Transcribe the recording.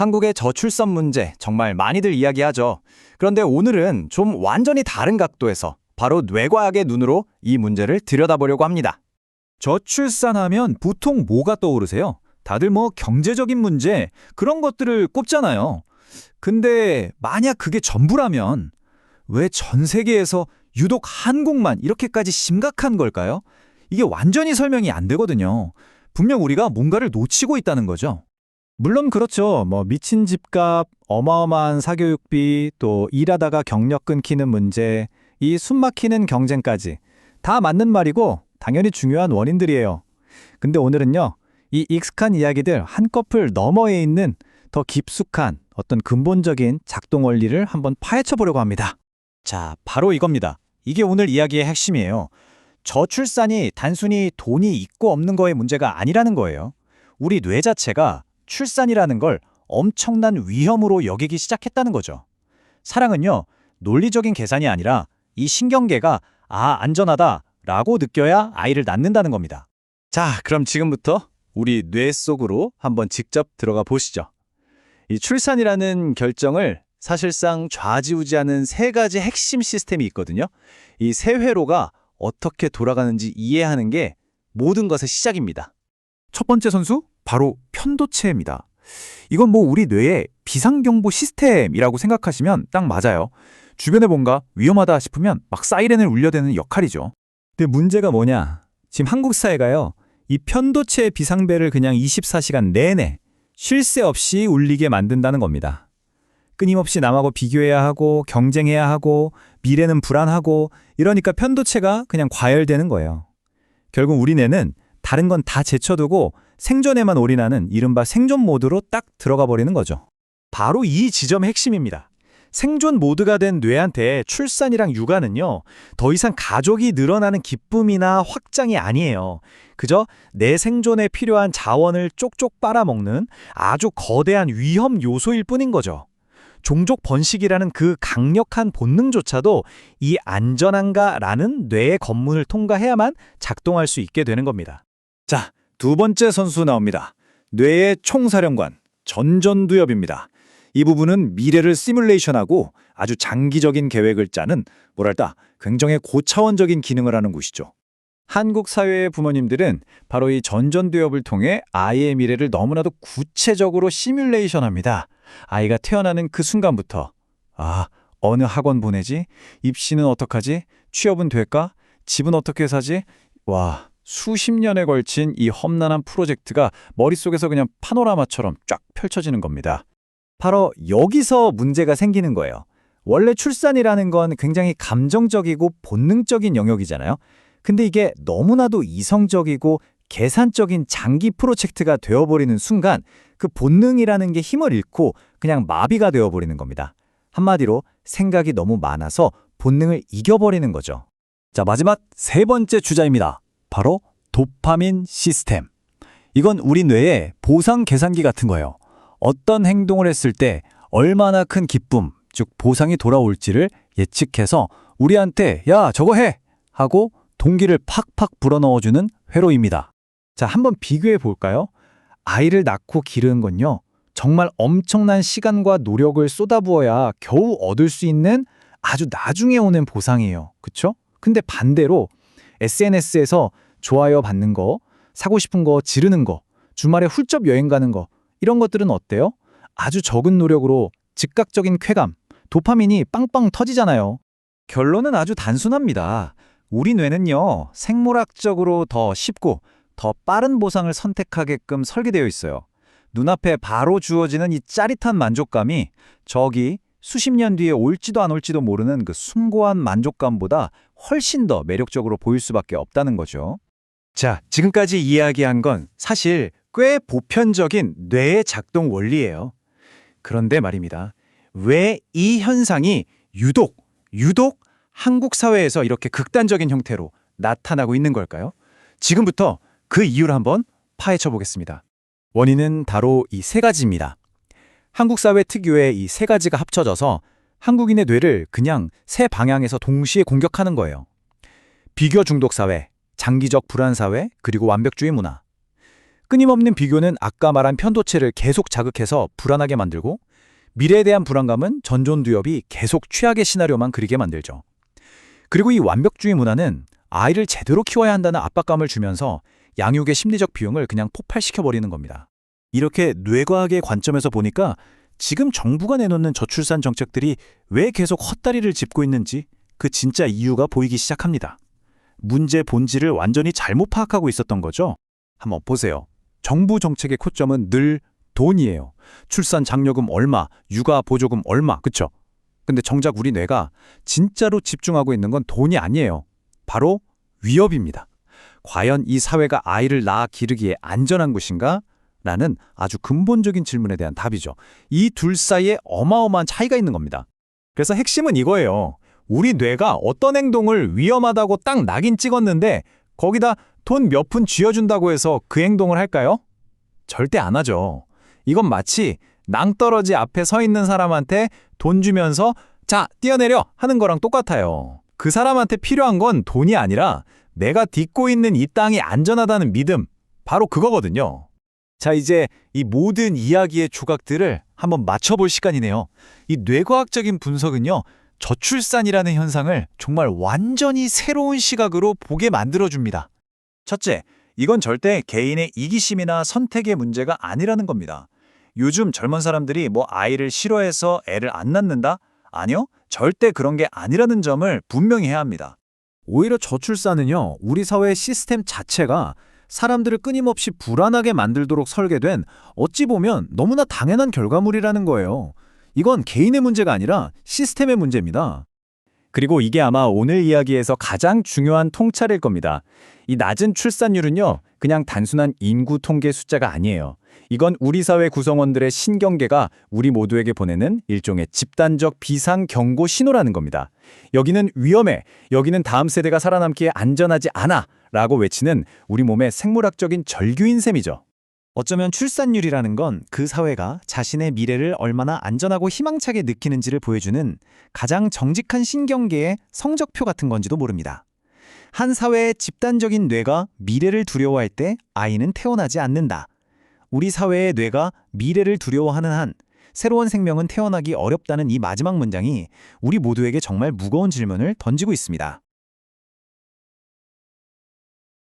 한국의 저출산 문제 정말 많이들 이야기하죠. 그런데 오늘은 좀 완전히 다른 각도에서 바로 뇌과학의 눈으로 이 문제를 들여다보려고 합니다. 저출산하면 보통 뭐가 떠오르세요? 다들 뭐 경제적인 문제, 그런 것들을 꼽잖아요. 근데 만약 그게 전부라면 왜 전 세계에서 유독 한국만 이렇게까지 심각한 걸까요? 이게 완전히 설명이 안 되거든요. 분명 우리가 뭔가를 놓치고 있다는 거죠. 물론 그렇죠. 미친 집값, 어마어마한 사교육비, 또 일하다가 경력 끊기는 문제, 이 숨막히는 경쟁까지 다 맞는 말이고 당연히 중요한 원인들이에요. 근데 오늘은요, 이 익숙한 이야기들 한꺼풀 너머에 있는 더 깊숙한 어떤 근본적인 작동 원리를 한번 파헤쳐 보려고 합니다. 자, 바로 이겁니다. 이게 오늘 이야기의 핵심이에요. 저출산이 단순히 돈이 있고 없는 거의 문제가 아니라는 거예요. 우리 뇌 자체가 출산이라는 걸 엄청난 위험으로 여기기 시작했다는 거죠. 사랑은요, 논리적인 계산이 아니라 이 신경계가 안전하다라고 느껴야 아이를 낳는다는 겁니다. 자, 그럼 지금부터 우리 뇌 속으로 한번 직접 들어가 보시죠. 이 출산이라는 결정을 사실상 좌지우지하는 세 가지 핵심 시스템이 있거든요. 이 세 회로가 어떻게 돌아가는지 이해하는 게 모든 것의 시작입니다. 첫 번째 선수, 바로 편도체입니다. 이건 우리 뇌의 비상경보 시스템이라고 생각하시면 딱 맞아요. 주변에 뭔가 위험하다 싶으면 막 사이렌을 울려대는 역할이죠. 근데 문제가 뭐냐? 지금 한국 사회가요, 이 편도체 비상벨을 그냥 24시간 내내 쉴 새 없이 울리게 만든다는 겁니다. 끊임없이 남하고 비교해야 하고 경쟁해야 하고 미래는 불안하고 이러니까 편도체가 그냥 과열되는 거예요. 결국 우리 뇌는 다른 건 다 제쳐두고 생존에만 올인하는 이른바 생존 모드로 딱 들어가 버리는 거죠. 바로 이 지점의 핵심입니다. 생존 모드가 된 뇌한테 출산이랑 육아는요, 더 이상 가족이 늘어나는 기쁨이나 확장이 아니에요. 그저 내 생존에 필요한 자원을 쪽쪽 빨아먹는 아주 거대한 위험 요소일 뿐인 거죠. 종족 번식이라는 그 강력한 본능조차도 이 안전한가라는 뇌의 검문을 통과해야만 작동할 수 있게 되는 겁니다. 자, 두 번째 선수 나옵니다. 뇌의 총사령관, 전전두엽입니다. 이 부분은 미래를 시뮬레이션하고 아주 장기적인 계획을 짜는 굉장히 고차원적인 기능을 하는 곳이죠. 한국 사회의 부모님들은 바로 이 전전두엽을 통해 아이의 미래를 너무나도 구체적으로 시뮬레이션합니다. 아이가 태어나는 그 순간부터 어느 학원 보내지? 입시는 어떡하지? 취업은 될까? 집은 어떻게 사지? 수십 년에 걸친 이 험난한 프로젝트가 머릿속에서 그냥 파노라마처럼 쫙 펼쳐지는 겁니다. 바로 여기서 문제가 생기는 거예요. 원래 출산이라는 건 굉장히 감정적이고 본능적인 영역이잖아요. 근데 이게 너무나도 이성적이고 계산적인 장기 프로젝트가 되어버리는 순간 그 본능이라는 게 힘을 잃고 그냥 마비가 되어버리는 겁니다. 한마디로 생각이 너무 많아서 본능을 이겨버리는 거죠. 자, 마지막 세 번째 주자입니다. 바로 도파민 시스템. 이건 우리 뇌의 보상 계산기 같은 거예요. 어떤 행동을 했을 때 얼마나 큰 기쁨, 즉 보상이 돌아올지를 예측해서 우리한테 야, 저거 해! 하고 동기를 팍팍 불어넣어주는 회로입니다. 자, 한번 비교해 볼까요? 아이를 낳고 기르는 건요, 정말 엄청난 시간과 노력을 쏟아부어야 겨우 얻을 수 있는 아주 나중에 오는 보상이에요. 그쵸? 근데 반대로 SNS에서 좋아요 받는 거, 사고 싶은 거 지르는 거, 주말에 훌쩍 여행 가는 거, 이런 것들은 어때요? 아주 적은 노력으로 즉각적인 쾌감, 도파민이 빵빵 터지잖아요. 결론은 아주 단순합니다. 우리 뇌는요, 생물학적으로 더 쉽고 더 빠른 보상을 선택하게끔 설계되어 있어요. 눈앞에 바로 주어지는 이 짜릿한 만족감이 저기 수십 년 뒤에 올지도 안 올지도 모르는 그 숭고한 만족감보다 훨씬 더 매력적으로 보일 수밖에 없다는 거죠. 자, 지금까지 이야기한 건 사실 꽤 보편적인 뇌의 작동 원리예요. 그런데 말입니다. 왜 이 현상이 유독 한국 사회에서 이렇게 극단적인 형태로 나타나고 있는 걸까요? 지금부터 그 이유를 한번 파헤쳐 보겠습니다. 원인은 바로 이 세 가지입니다. 한국 사회 특유의 이 세 가지가 합쳐져서 한국인의 뇌를 그냥 세 방향에서 동시에 공격하는 거예요. 비교 중독 사회, 장기적 불안 사회, 그리고 완벽주의 문화. 끊임없는 비교는 아까 말한 편도체를 계속 자극해서 불안하게 만들고 미래에 대한 불안감은 전존두엽이 계속 최악의 시나리오만 그리게 만들죠. 그리고 이 완벽주의 문화는 아이를 제대로 키워야 한다는 압박감을 주면서 양육의 심리적 비용을 그냥 폭발시켜버리는 겁니다. 이렇게 뇌과학의 관점에서 보니까 지금 정부가 내놓는 저출산 정책들이 왜 계속 헛다리를 짚고 있는지 그 진짜 이유가 보이기 시작합니다. 문제 본질을 완전히 잘못 파악하고 있었던 거죠. 한번 보세요. 정부 정책의 초점은 늘 돈이에요. 출산 장려금 얼마, 육아 보조금 얼마, 그쵸? 근데 정작 우리 뇌가 진짜로 집중하고 있는 건 돈이 아니에요. 바로 위협입니다. 과연 이 사회가 아이를 낳아 기르기에 안전한 곳인가? 라는 아주 근본적인 질문에 대한 답이죠. 이 둘 사이에 어마어마한 차이가 있는 겁니다. 그래서 핵심은 이거예요. 우리 뇌가 어떤 행동을 위험하다고 딱 낙인 찍었는데 거기다 돈 몇 푼 쥐어준다고 해서 그 행동을 할까요? 절대 안 하죠. 이건 마치 낭떠러지 앞에 서 있는 사람한테 돈 주면서 자, 뛰어내려 하는 거랑 똑같아요. 그 사람한테 필요한 건 돈이 아니라 내가 딛고 있는 이 땅이 안전하다는 믿음, 바로 그거거든요. 자, 이제 이 모든 이야기의 조각들을 한번 맞춰볼 시간이네요. 이 뇌과학적인 분석은요, 저출산이라는 현상을 정말 완전히 새로운 시각으로 보게 만들어줍니다. 첫째, 이건 절대 개인의 이기심이나 선택의 문제가 아니라는 겁니다. 요즘 젊은 사람들이 뭐 아이를 싫어해서 애를 안 낳는다? 아니요, 절대 그런 게 아니라는 점을 분명히 해야 합니다. 오히려 저출산은요, 우리 사회의 시스템 자체가 사람들을 끊임없이 불안하게 만들도록 설계된 어찌 보면 너무나 당연한 결과물이라는 거예요. 이건 개인의 문제가 아니라 시스템의 문제입니다. 그리고 이게 아마 오늘 이야기에서 가장 중요한 통찰일 겁니다. 이 낮은 출산율은요, 그냥 단순한 인구 통계 숫자가 아니에요. 이건 우리 사회 구성원들의 신경계가 우리 모두에게 보내는 일종의 집단적 비상 경고 신호라는 겁니다. 여기는 위험해, 여기는 다음 세대가 살아남기에 안전하지 않아 라고 외치는 우리 몸의 생물학적인 절규인 셈이죠. 어쩌면 출산율이라는 건 그 사회가 자신의 미래를 얼마나 안전하고 희망차게 느끼는지를 보여주는 가장 정직한 신경계의 성적표 같은 건지도 모릅니다. 한 사회의 집단적인 뇌가 미래를 두려워할 때 아이는 태어나지 않는다. 우리 사회의 뇌가 미래를 두려워하는 한 새로운 생명은 태어나기 어렵다는 이 마지막 문장이 우리 모두에게 정말 무거운 질문을 던지고 있습니다.